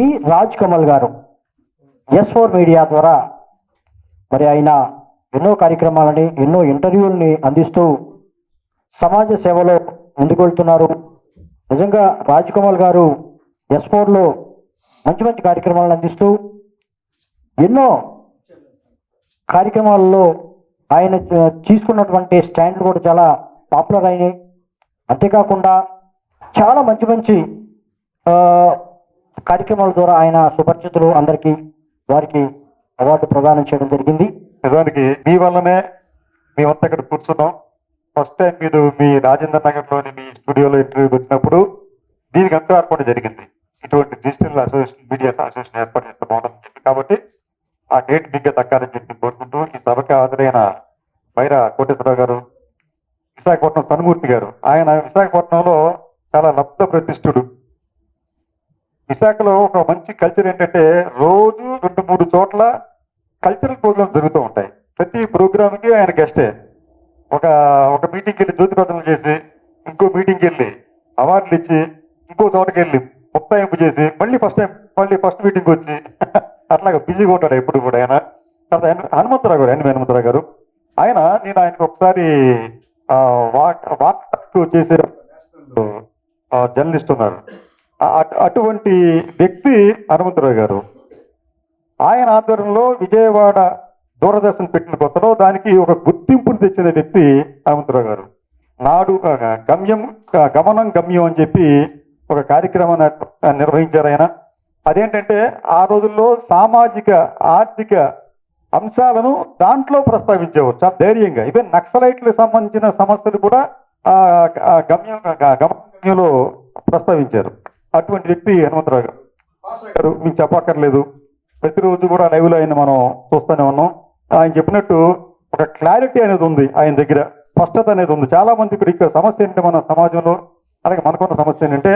B Raj Kamal గారు S4 media ద్వారా మరి ఆయన ఎన్నో కార్యక్రమాలని ఎన్నో ఇంటర్వ్యూలని అందిస్తూ సమాజ సేవలో ముందుకు వెళ్తున్నారు. నిజంగా రాజ్ కమల్ గారు S4లో మంచి మంచి కార్యక్రమాలను అందిస్తూ ఎన్నో కార్యక్రమాలలో ఆయన తీసుకున్నటువంటి స్టాండ్లు కూడా చాలా పాపులర్ అయినాయి. అంతేకాకుండా చాలా మంచి మంచి కార్యక్రమాల ద్వారా ఆయన సుపరిచితులు అందరికీ వారికి అవార్డు ప్రదానం చేయడం జరిగింది. నిజానికి మీ వల్లనే మేమంతా ఇక్కడ కూర్చున్నాం. ఫస్ట్ టైం మీరు మీ రాజేంద్ర నగర్లోని మీ స్టూడియోలో ఇంటర్వ్యూకి వచ్చినప్పుడు దీనికి అంతా ఏర్పాటు జరిగింది. ఇటువంటి డిజిటల్ అసోసియేషన్ మీడియా అసోసియేషన్ ఏర్పాటు చేస్తే బాగుంటుందని చెప్పి, కాబట్టి ఆ డేట్ బిగ్గా దక్కాలని చెప్పి కోరుకుంటూ ఈ సభకి హాజరైన వైరా కోటేశ్వరరావు గారు, విశాఖపట్నం సన్మూర్తి గారు, ఆయన విశాఖపట్నంలో చాలా లబ్ధ ప్రతిష్ఠుడు. విశాఖలో ఒక మంచి కల్చర్ ఏంటంటే రోజు 2-3 చోట్ల కల్చరల్ ప్రోగ్రామ్స్ జరుగుతూ ఉంటాయి. ప్రతి ప్రోగ్రామ్కి ఆయన గెస్టే. ఒక మీటింగ్కి వెళ్ళి జ్యోతి ప్రదర్శన చేసి, ఇంకో మీటింగ్కి వెళ్ళి అవార్డులు ఇచ్చి, ఇంకో చోటకి వెళ్ళి ముక్తాయింపు చేసి, మళ్ళీ ఫస్ట్ మీటింగ్ వచ్చి అట్లాగా బిజీగా ఉంటాడు ఎప్పుడు కూడా ఆయన. హనుమంతరావు గారు, హనుమంతరావు గారు, నేను ఆయనకు ఒకసారి వార్త చేసే జర్నలిస్ట్ ఉన్నారు. అటువంటి వ్యక్తి హనుమంతరావు గారు. ఆయన ఆధ్వర్యంలో విజయవాడ దూరదర్శన్ పెట్టిన కొత్తలో దానికి ఒక గుర్తింపును తెచ్చిన వ్యక్తి హనుమంతరావు గారు. నాడు గమనం గమ్యం అని చెప్పి ఒక కార్యక్రమాన్ని నిర్వహించారు ఆయన. అదేంటంటే ఆ రోజుల్లో సామాజిక ఆర్థిక అంశాలను దాంట్లో ప్రస్తావించేవారు చాలా ధైర్యంగా. ఈవెన్ నక్సలైట్లకు సంబంధించిన సమస్యలు కూడా గమ్యంలో ప్రస్తావించారు. అటువంటి వ్యక్తి హనుమంతరావు గారు. మీకు చెప్పక్కర్లేదు, ప్రతిరోజు కూడా లైవ్లో ఆయన మనం చూస్తూనే ఉన్నాం. ఆయన చెప్పినట్టు ఒక క్లారిటీ అనేది ఉంది ఆయన దగ్గర, స్పష్టత అనేది ఉంది. చాలా మంది ఇక్కడ సమస్య ఏంటంటే మన సమాజంలో, అలాగే మనకున్న సమస్య ఏంటంటే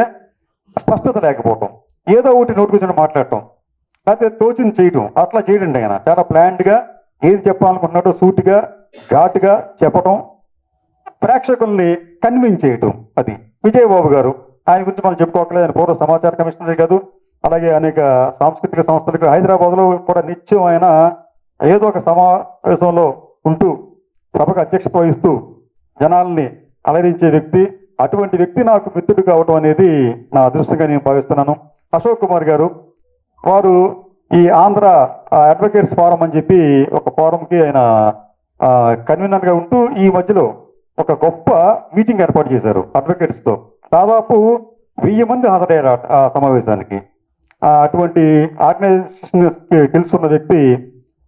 స్పష్టత లేకపోవటం, ఏదో ఒకటి నోటికొచ్చిన మాట్లాడటం, లేకపోతే తోచింది చేయటం. అట్లా చేయడండి ఆయన. చాలా ప్లాన్డ్గా ఏది చెప్పాలనుకుంటున్నాడో సూటిగా ఘాటుగా చెప్పటం, ప్రేక్షకుల్ని కన్విన్స్ చేయటం. అది విజయబాబు గారు. ఆయన గురించి మనం చెప్పుకోవట్లేదు. ఆయన పూర్వ సమాచార కమిషనరే కాదు, అలాగే అనేక సాంస్కృతిక సంస్థలకు హైదరాబాద్లో కూడా నిత్యం ఆయన ఏదో ఒక సమావేశంలో ఉంటూ సభకు అధ్యక్షత వహిస్తూ జనాల్ని అలరించే వ్యక్తి. అటువంటి వ్యక్తి నాకు మిత్రుడు కావటం అనేది నా అదృష్టంగా నేను భావిస్తున్నాను. అశోక్ కుమార్ గారు, వారు ఈ ఆంధ్ర అడ్వకేట్స్ ఫోరం అని చెప్పి ఒక ఫోరంకి ఆయన కన్వీనర్గా ఉంటూ ఈ మధ్యలో ఒక గొప్ప మీటింగ్ ఏర్పాటు చేశారు అడ్వకేట్స్తో. దాదాపు 1000 మంది హాజరయ్యారు ఆ సమావేశానికి. అటువంటి ఆర్గనైజేషన్కి తెలుసున్న వ్యక్తి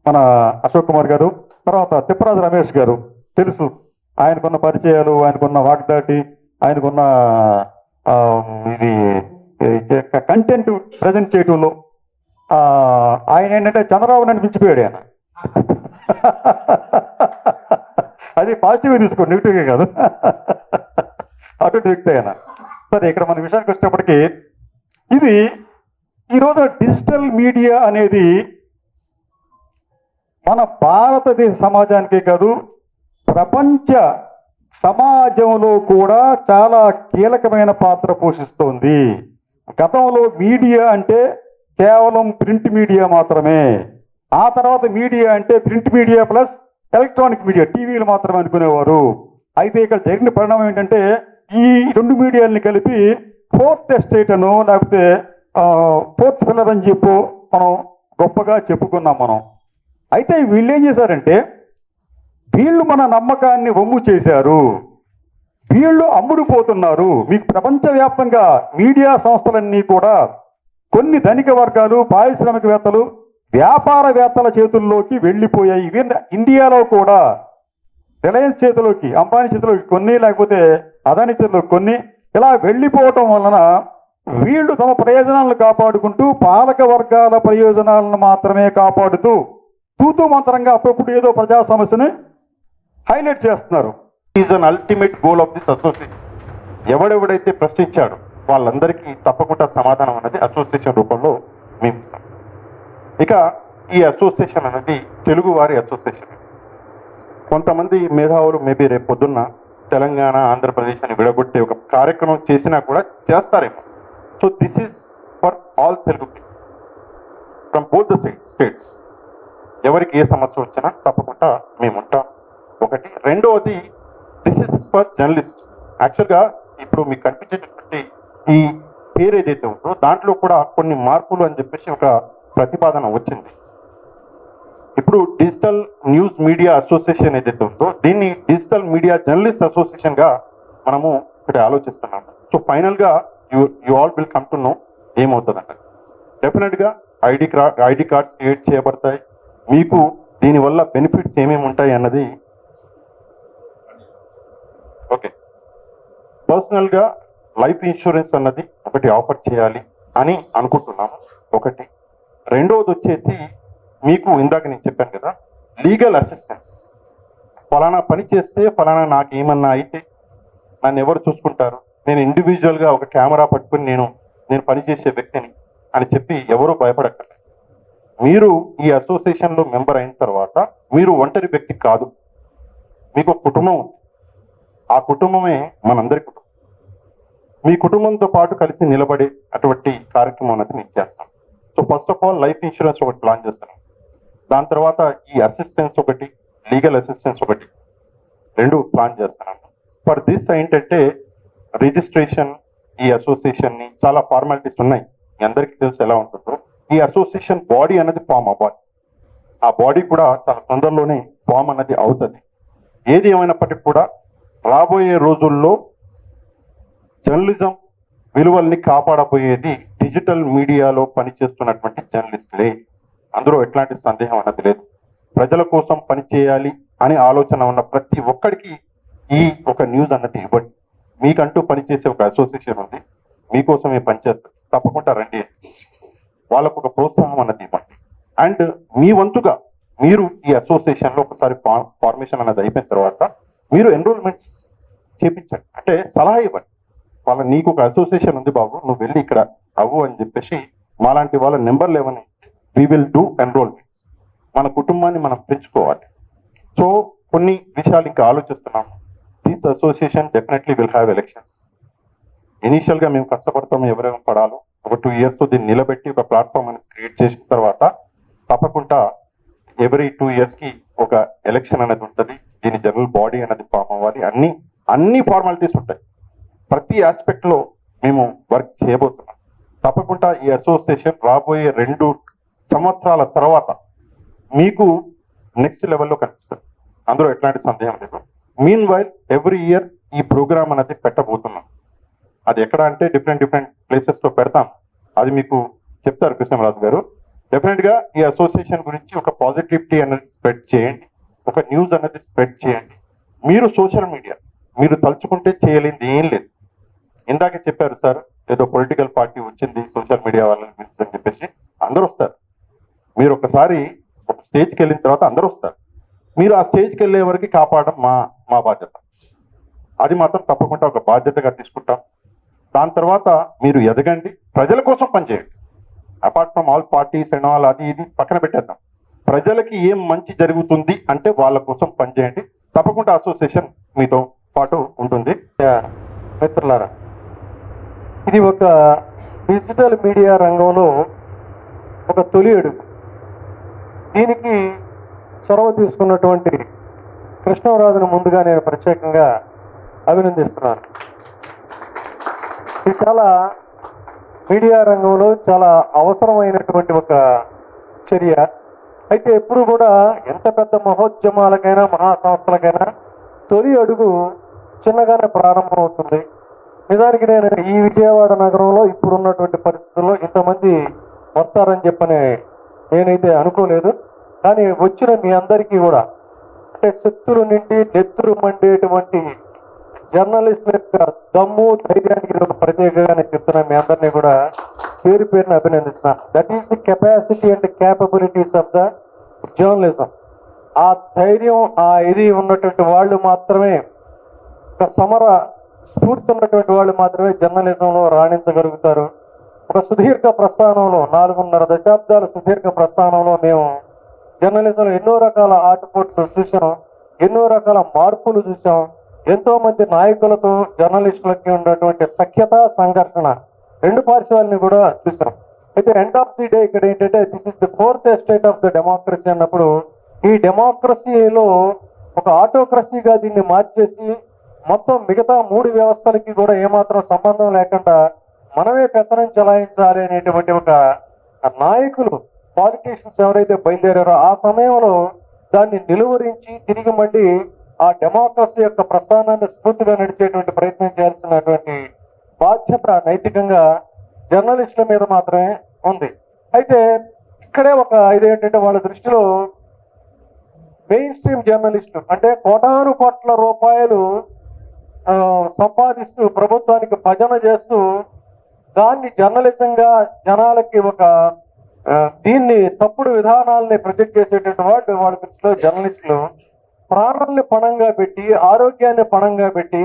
మన అశోక్ కుమార్ గారు. తర్వాత తిప్పరాజు రమేష్ గారు తెలుసు, ఆయనకున్న పరిచయాలు, ఆయనకున్న వాగ్దాటి, ఆయనకున్న ఇది కంటెంట్ ప్రజెంట్ చేయటంలో ఆయన ఏంటంటే చంద్రబాబు నాయుడు మించిపోయాడు ఆయన. అది పాజిటివ్గా తీసుకోండి, నెగిటివ్గా కాదు. అటువంటి వ్యక్తి ఆయన. సరే, ఇక్కడ మన విషయానికి వచ్చేటప్పటికి ఇది ఈరోజు డిజిటల్ మీడియా అనేది మన భారతదేశ సమాజానికే కాదు, ప్రపంచ సమాజంలో కూడా చాలా కీలకమైన పాత్ర పోషిస్తోంది. గతంలో మీడియా అంటే కేవలం ప్రింట్ మీడియా మాత్రమే. ఆ తర్వాత మీడియా అంటే print media plus electronic media, టీవీలు మాత్రమే అనుకునేవారు. అయితే ఇక్కడ జరిగిన పరిణామం ఏంటంటే ఈ 2 మీడియాలని కలిపి 4th ఎస్టేట్ అనో లేకపోతే 4th పిల్లర్ అని చెప్పు మనం గొప్పగా చెప్పుకున్నాం మనం. అయితే వీళ్ళు ఏం చేశారంటే వీళ్ళు మన నమ్మకాన్ని వమ్ము చేశారు, వీళ్ళు అమ్ముడుపోతున్నారు. మీకు ప్రపంచవ్యాప్తంగా మీడియా సంస్థలన్నీ కూడా కొన్ని ధనిక వర్గాలు, పారిశ్రామికవేత్తలు, వ్యాపారవేత్తల చేతుల్లోకి వెళ్ళిపోయాయి. ఈవెన్ ఇండియాలో కూడా రిలయన్స్ చేతిలోకి, అంబానీ చేతిలోకి కొన్ని, లేకపోతే అదాని చేతిలోకి కొన్ని, ఇలా వెళ్ళిపోవటం వలన వీళ్ళు తమ ప్రయోజనాలను కాపాడుకుంటూ పాలక వర్గాల ప్రయోజనాలను మాత్రమే కాపాడుతూ తూతూ మంత్రంగా అప్పుడప్పుడు ఏదో ప్రజా సమస్యని హైలైట్ చేస్తున్నారు. Is an ultimate goal of this association. ఎవడెవడైతే ప్రశ్నించాడో వాళ్ళందరికీ తప్పకుండా సమాధానం అనేది అసోసియేషన్ రూపంలో మేము ఇస్తాం. ఇక ఈ అసోసియేషన్ అనేది తెలుగు వారి అసోసియేషన్. కొంతమంది మేధావులు మేబీ రేపు పొద్దున్న తెలంగాణ, ఆంధ్రప్రదేశ్ అని విడగొట్టే ఒక కార్యక్రమం చేసినా కూడా చేస్తారేమో. So this is for all Telugu. From both the states. ఎవరికి ఏ సమస్య వచ్చినా తప్పకుండా మేము ఉంటాం. ఒకటి. రెండవది, దిస్ ఇస్ ఫర్ జర్నలిస్ట్. యాక్చువల్గా ఇప్పుడు మీకు కనిపించేటటువంటి ఈ పేరు ఏదైతే ఉందో దాంట్లో కూడా కొన్ని మార్పులు అని చెప్పేసి ఒక ప్రతిపాదన వచ్చింది. ఇప్పుడు డిజిటల్ న్యూస్ మీడియా అసోసియేషన్ ఏదైతే ఉందో దీన్ని డిజిటల్ మీడియా జర్నలిస్ట్ అసోసియేషన్ గా మనము ఇక్కడ ఆలోచిస్తున్నాము. సో ఫైనల్ గా you all will come to know ఏమవుతుందంట. డెఫినెట్ గా ఐడి కార్డ్స్ క్రియేట్ చేయబడతాయి. మీకు దీనివల్ల బెనిఫిట్స్ ఏమేమి ఉంటాయి అన్నది ఓకే. పర్సనల్ గా లైఫ్ ఇన్సూరెన్స్ అన్నది ఒకటి ఆఫర్ చేయాలి అని అనుకుంటున్నాము. ఒకటి. రెండవది వచ్చేసి మీకు ఇందాక నేను చెప్పాను కదా, లీగల్ అసిస్టెన్స్. ఫలానా పని చేస్తే ఫలానా నాకు ఏమన్నా అయితే నన్ను ఎవరు చూసుకుంటారు, నేను ఇండివిజువల్గా ఒక కెమెరా పట్టుకుని నేను పనిచేసే వ్యక్తిని అని చెప్పి ఎవరూ భయపడక్కర్లేదు. మీరు ఈ అసోసియేషన్లో మెంబర్ అయిన తర్వాత మీరు ఒంటరి వ్యక్తి కాదు, మీకు ఒక కుటుంబం ఉంది. ఆ కుటుంబమే మనందరి కుటుంబం. మీ కుటుంబంతో పాటు కలిసి నిలబడే అటువంటి కార్యక్రమం అనేది నేను చేస్తాను. So first of all life insurance ఒకటి ప్లాన్ చేస్తున్నాను. దాని తర్వాత ఈ అసిస్టెన్స్ ఒకటి, లీగల్ అసిస్టెన్స్ ఒకటి, రెండు ప్లాన్ చేస్తున్నాను. ఫర్ దిస్ ఏంటంటే రిజిస్ట్రేషన్, ఈ అసోసియేషన్ ని చాలా ఫార్మాలిటీస్ ఉన్నాయి. మీ అందరికీ తెలుసు ఎలా ఉంటుందో. ఈ అసోసియేషన్ బాడీ అనేది ఫామ్ అవ్వాలి. ఆ బాడీ కూడా చాలా తొందరలోనే ఫామ్ అన్నది అవుతుంది. ఏది ఏమైనప్పటికీ కూడా రాబోయే రోజుల్లో జర్నలిజం విలువల్ని కాపాడబోయేది డిజిటల్ మీడియాలో పనిచేస్తున్నటువంటి జర్నలిస్టులే. అందులో ఎట్లాంటి సందేహం అన్నది లేదు. ప్రజల కోసం పనిచేయాలి అని ఆలోచన ఉన్న ప్రతి ఒక్కడికి ఈ ఒక న్యూస్ అన్నది ఇవ్వండి. మీకంటూ పనిచేసే ఒక అసోసియేషన్ ఉంది, మీకోసమే పనిచేస్తుంది, తప్పకుండా రండి. వాళ్ళకు ఒక ప్రోత్సాహం అన్నది ఇవ్వండి. అండ్ మీ వంతుగా మీరు ఈ అసోసియేషన్లో ఒకసారి ఫార్మేషన్ అన్నది అయిపోయిన తర్వాత మీరు ఎన్రోల్మెంట్స్ చేపించండి. అంటే సలహా ఇవ్వండి. నీకు ఒక అసోసియేషన్ ఉంది బాబు, నువ్వు వెళ్ళి ఇక్కడ అవ్వు అని చెప్పేసి మాలాంటి వాళ్ళ నెంబర్లు ఏమని వి విల్ డూ ఎన్రోల్మెంట్. మన కుటుంబాన్ని మనం పెంచుకోవాలి. సో కొన్ని విషయాలు ఇంకా ఆలోచిస్తున్నాము. This association definitely will have elections. ఇనీషియల్గా మేము కష్టపడతాము, ఎవరైనా పడాలో ఒక 2 years నిలబెట్టి ఒక ప్లాట్ఫామ్ అని క్రియేట్ చేసిన తర్వాత తప్పకుండా ఎవ్రీ 2 years ఒక ఎలక్షన్ అనేది ఉంటుంది. దీని జనరల్ బాడీ అనేది ఫామ్ అవ్వాలి. అన్ని ఫార్మాలిటీస్ ఉంటాయి. ప్రతి ఆస్పెక్ట్ లో మేము వర్క్ చేయబోతున్నాం. తప్పకుండా ఈ అసోసియేషన్ రాబోయే 2 సంవత్సరాల తర్వాత మీకు నెక్స్ట్ లెవెల్లో కనిపిస్తుంది. అందులో ఎట్లాంటి సందేహం లేదు. మీన్ వైల్ ఎవ్రీ ఇయర్ ఈ ప్రోగ్రామ్ అనేది పెట్టబోతున్నాం. అది ఎక్కడ అంటే డిఫరెంట్ ప్లేసెస్ లో పెడతాం. అది మీకు చెప్తారు కృష్ణరాజు గారు. డెఫినెట్ గా ఈ అసోసియేషన్ గురించి ఒక పాజిటివిటీ అనేది స్ప్రెడ్ చేయండి, ఒక న్యూస్ అనేది స్ప్రెడ్ చేయండి. మీరు సోషల్ మీడియా మీరు తలుచుకుంటే చేయలేనిది ఏం లేదు. ఇందాకే చెప్పారు సార్, ఏదో పొలిటికల్ పార్టీ వచ్చింది సోషల్ మీడియా వాళ్ళని గురించి అని చెప్పేసి. అందరూ వస్తారు. మీరు ఒకసారి ఒక స్టేజ్కి వెళ్ళిన తర్వాత అందరూ వస్తారు. మీరు ఆ స్టేజ్కి వెళ్ళే వరకు కాపాడడం మా బాధ్యత. అది మాత్రం తప్పకుండా ఒక బాధ్యతగా తీసుకుంటాం. దాని తర్వాత మీరు ఎదగండి, ప్రజల కోసం పనిచేయండి. Apart from all parties and all అది ఇది పక్కన పెట్టేద్దాం. ప్రజలకి ఏం మంచి జరుగుతుంది అంటే వాళ్ళ కోసం పనిచేయండి. తప్పకుండా అసోసియేషన్ మీతో పాటు ఉంటుంది. మిత్రులారా, ఇది ఒక డిజిటల్ మీడియా రంగంలో ఒక తొలి అడుగు. దీనికి చొరవ తీసుకున్నటువంటి కృష్ణరాజును ముందుగా నేను ప్రత్యేకంగా అభినందిస్తున్నాను. ఇది చాలా మీడియా రంగంలో చాలా అవసరమైనటువంటి ఒక చర్య. అయితే ఎప్పుడు కూడా ఎంత పెద్ద మహోద్యమాలకైనా మహాసంస్థలకైనా తొలి అడుగు చిన్నగానే ప్రారంభం అవుతుంది. నిజానికి నేను ఈ విజయవాడ నగరంలో ఇప్పుడున్నటువంటి పరిస్థితుల్లో ఇంతమంది వస్తారని చెప్పని నేనైతే అనుకోలేదు. కానీ వచ్చిన మీ అందరికీ కూడా అంటే శక్తులు నిండి నెత్తురు మండేటువంటి జర్నలిస్టుల యొక్క దమ్ము ధైర్యానికి ఇది ఒక ప్రత్యేకంగా నేను చెప్తున్నాను. మీ అందరినీ కూడా పేరున అభినందిస్తున్నాను. That is the capacity and capabilities of the journalism. ఆ ధైర్యం ఇది ఉన్నటువంటి వాళ్ళు మాత్రమే, ఒక సమర స్ఫూర్తి ఉన్నటువంటి వాళ్ళు మాత్రమే జర్నలిజంలో రాణించగలుగుతారు. ఒక సుదీర్ఘ ప్రస్థానంలో 4.5 దశాబ్దాల సుదీర్ఘ ప్రస్థానంలో మేము జర్నలిజంలో ఎన్నో రకాల ఆటుపోట్లు చూసాం, ఎన్నో రకాల మార్పులు చూసాం. ఎంతో మంది నాయకులతో జర్నలిస్టులకి ఉన్నటువంటి సఖ్యత సంఘర్షణ 2 పార్శ్వాలని కూడా చూసాం. అయితే ఎండ్ ఆఫ్ ది డే ఇక్కడ ఏంటంటే this is the fourth estate of the democracy అన్నప్పుడు ఈ డెమోక్రసీలో ఒక ఆటోక్రసీగా దీన్ని మార్చేసి మొత్తం మిగతా 3 వ్యవస్థలకి కూడా ఏమాత్రం సంబంధం లేకుండా మనమే పెత్తనం చెలాయించాలి అనేటువంటి ఒక నాయకులు పాలిటీషియన్స్ ఎవరైతే బయలుదేరారో ఆ సమయంలో దాన్ని నిలువరించి తిరిగి మళ్ళీ ఆ డెమోక్రసీ యొక్క ప్రస్థానాన్ని స్ఫూర్తిగా నడిచేటువంటి ప్రయత్నం చేయాల్సినటువంటి బాధ్యత నైతికంగా జర్నలిస్టుల మీద మాత్రమే ఉంది. అయితే ఇక్కడే ఒక ఇదేంటంటే వాళ్ళ దృష్టిలో మెయిన్ స్ట్రీమ్ జర్నలిస్టులు అంటే కోటాను కోట్ల రూపాయలు సంపాదిస్తూ ప్రభుత్వానికి భజన చేస్తూ దాన్ని జర్నలిజంగా జనాలకి ఒక దీన్ని తప్పుడు విధానాలని ప్రొజెక్ట్ చేసేటువంటి వాళ్ళ దృష్టిలో జర్నలిస్టులు ప్రాణాలని పణంగా పెట్టి ఆరోగ్యాన్ని పణంగా పెట్టి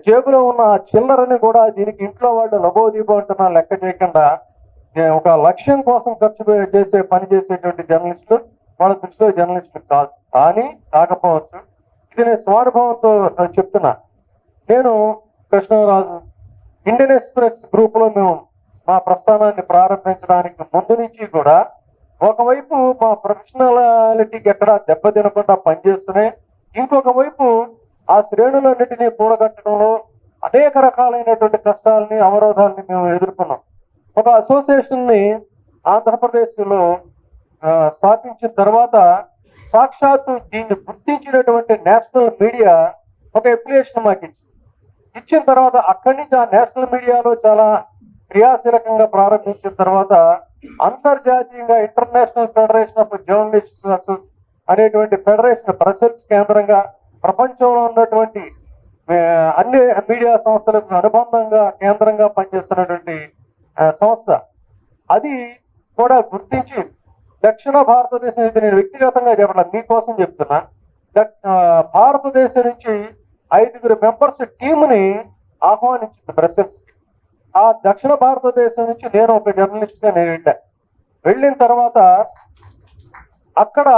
జేబులో ఉన్న చిల్లరని కూడా దీనికి ఇంట్లో వాళ్ళు లబోదీబో అంటున్నా లెక్క చేయకుండా ఒక లక్ష్యం కోసం ఖర్చు చేసే పని చేసేటువంటి జర్నలిస్టులు వాళ్ళ దృష్టిలో జర్నలిస్టులు కాదు. కానీ కాకపోవచ్చు ఇది నేను స్వానుభవంతో చెప్తున్నా. నేను కృష్ణరాజు ఇండియన్ ఎక్స్ప్రెస్ గ్రూప్ లో మేము మా ప్రస్థానాన్ని ప్రారంభించడానికి ముందు నుంచి కూడా ఒకవైపు మా ప్రొఫెషనాలిటీకి ఎక్కడ దెబ్బతినకుండా పనిచేస్తున్నాయి, ఇంకొక వైపు ఆ శ్రేణులన్నిటినీ కూడగట్టడంలో అనేక రకాలైనటువంటి కష్టాలని అవరోధాలని మేము ఎదుర్కొన్నాం. ఒక అసోసియేషన్ ని ఆంధ్రప్రదేశ్ లో స్థాపించిన తర్వాత సాక్షాత్తు దీన్ని గుర్తించినటువంటి నేషనల్ మీడియా ఒక అప్లికేషన్ మాకు ఇచ్చిన తర్వాత అక్కడి నుంచి ఆ నేషనల్ మీడియాలో చాలా క్రియాశీలకంగా ప్రారంభించిన తర్వాత అంతర్జాతీయంగా ఇంటర్నేషనల్ ఫెడరేషన్ ఆఫ్ జర్నలిస్ట్స్ అనేటువంటి ఫెడరేషన్ రీసెర్చ్ కేంద్రంగా ప్రపంచంలో ఉన్నటువంటి అన్ని మీడియా సంస్థలకు అనుబంధంగా కేంద్రంగా పనిచేస్తున్నటువంటి సంస్థ. అది కూడా గుర్తించి దక్షిణ భారతదేశం, ఇది నేను వ్యక్తిగతంగా చెప్పడం మీకోసం చెప్తున్నా, భారతదేశం నుంచి 5 మెంబర్స్ టీముని ఆహ్వానించింది బ్రసెల్స్. ఆ దక్షిణ భారతదేశం నుంచి నేను ఒక జర్నలిస్ట్ గా నేను వెళ్ళిన తర్వాత అక్కడ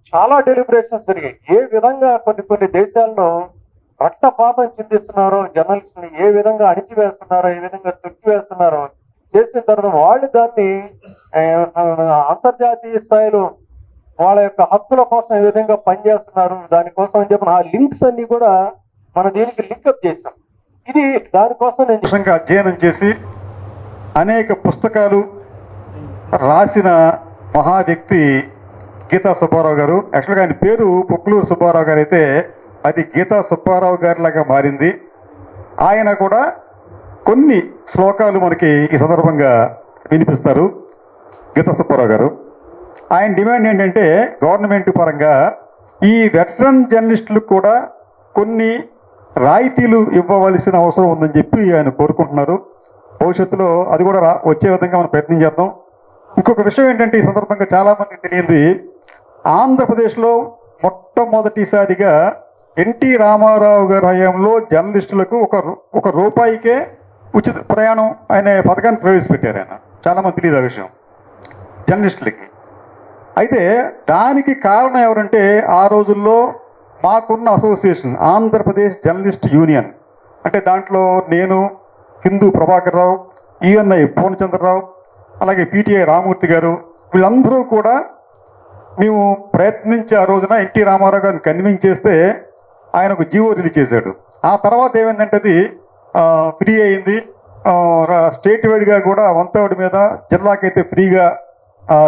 చాలా డెలిబరేషన్స్ జరిగాయి. ఏ విధంగా కొన్ని దేశాల్లో రక్తపాతం చిందిస్తున్నారో, జర్నలిస్టుని ఏ విధంగా అణిచివేస్తున్నారో, ఏ విధంగా తొక్కివేస్తున్నారో చేసిన తర్వాత వాళ్ళు దాన్ని అంతర్జాతీయ స్థాయిలో వాళ్ళ యొక్క హక్కుల కోసం ఏ విధంగా పనిచేస్తున్నారు దానికోసం అని చెప్పిన ఆ లింక్స్ అన్ని కూడా మనం దీనికి లింకప్ చేసాం. ఇది దానికోసం నేను అధ్యయనం చేసి అనేక పుస్తకాలు రాసిన మహా వ్యక్తి గీతా సుబ్బారావు గారు. యాక్చువల్గా ఆయన పేరు పొక్లూరు సుబ్బారావు గారు అయితే అది గీతా సుబ్బారావు గారి లాగా మారింది. ఆయన కూడా కొన్ని శ్లోకాలు మనకి ఈ సందర్భంగా వినిపిస్తారు. గీతా సుబ్బారావు గారు ఆయన డిమాండ్ ఏంటంటే గవర్నమెంట్ పరంగా ఈ వెటరన్ జర్నలిస్టులకు కూడా కొన్ని రాయితీలు ఇవ్వవలసిన అవసరం ఉందని చెప్పి ఆయన కోరుకుంటున్నారు. భవిష్యత్తులో అది కూడా వచ్చే విధంగా మనం ప్రయత్నం చేద్దాం. ఇంకొక విషయం ఏంటంటే ఈ సందర్భంగా చాలామంది తెలియంది, ఆంధ్రప్రదేశ్లో మొట్టమొదటిసారిగా ఎన్టీ రామారావు గారి హయాంలో జర్నలిస్టులకు ఒక రూపాయికే ఉచిత ప్రయాణం అనే పథకాన్ని ప్రవేశపెట్టారు ఆయన. చాలామంది తెలియదు ఆ విషయం జర్నలిస్టులకి. అయితే దానికి కారణం ఎవరంటే ఆ రోజుల్లో మాకున్న అసోసియేషన్ ఆంధ్రప్రదేశ్ జర్నలిస్ట్ యూనియన్, అంటే దాంట్లో నేను, హిందూ ప్రభాకర్ రావు, ఈఎన్ఐ పూర్ణచంద్రరావు, అలాగే పిటిఐ రామూర్తి గారు, వీళ్ళందరూ కూడా మేము ప్రయత్నించి ఆ రోజున ఎన్టీ రామారావు గారిని కన్విన్స్ చేస్తే ఆయన ఒక జీవో రిలీజ్ చేశాడు. ఆ తర్వాత ఏమైందంటే అది ఫ్రీ అయింది. స్టేట్ వైడ్గా కూడా 1/3 మీద జిల్లాకైతే ఫ్రీగా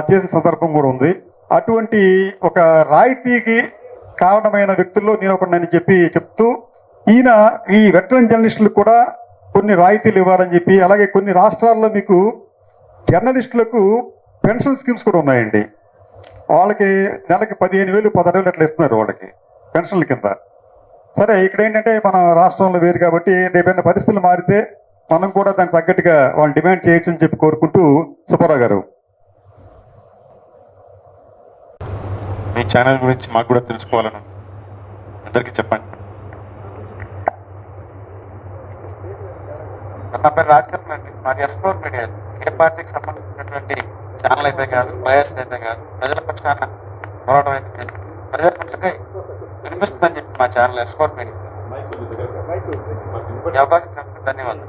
చేసిన సందర్భం కూడా ఉంది. అటువంటి ఒక రాయితీకి కారణమైన వ్యక్తుల్లో నేను ఒకనని చెప్తూ ఈయన ఈ వెటరన్ జర్నలిస్టులకు కూడా కొన్ని రాయితీలు ఇవ్వాలని చెప్పి, అలాగే కొన్ని రాష్ట్రాల్లో మీకు జర్నలిస్టులకు పెన్షన్ స్కీమ్స్ కూడా ఉన్నాయండి. వాళ్ళకి నెలకి 15,000 16,000 అట్లా ఇస్తున్నారు వాళ్ళకి పెన్షన్ల కింద. సరే ఇక్కడ ఏంటంటే మన రాష్ట్రంలో వేరు కాబట్టి రేపైనా పరిస్థితులు మారితే మనం కూడా దానికి తగ్గట్టుగా వాళ్ళు డిమాండ్ చేయొచ్చు అని చెప్పి కోరుకుంటూ సుబ్బారావు గారు. మీ ఛానల్ గురించి మాకు కూడా తెలుసుకోవాలను అందరికీ చెప్పండి. నా పేరు రాజకీయ అండి. మాది ఎస్పోర్ మీడియా. ఏ పార్టీకి సంబంధించినటువంటి ఛానల్ అయితే కాదు, బయాస్ అయితే కాదు, ప్రజల పక్షాన పోరాటం అయితే ప్రజల పక్షకై వినిపిస్తుందని చెప్పి మా ఛానల్ ఎస్పోర్ మీడియా. ఈ అవకాశం ధన్యవాదాలు.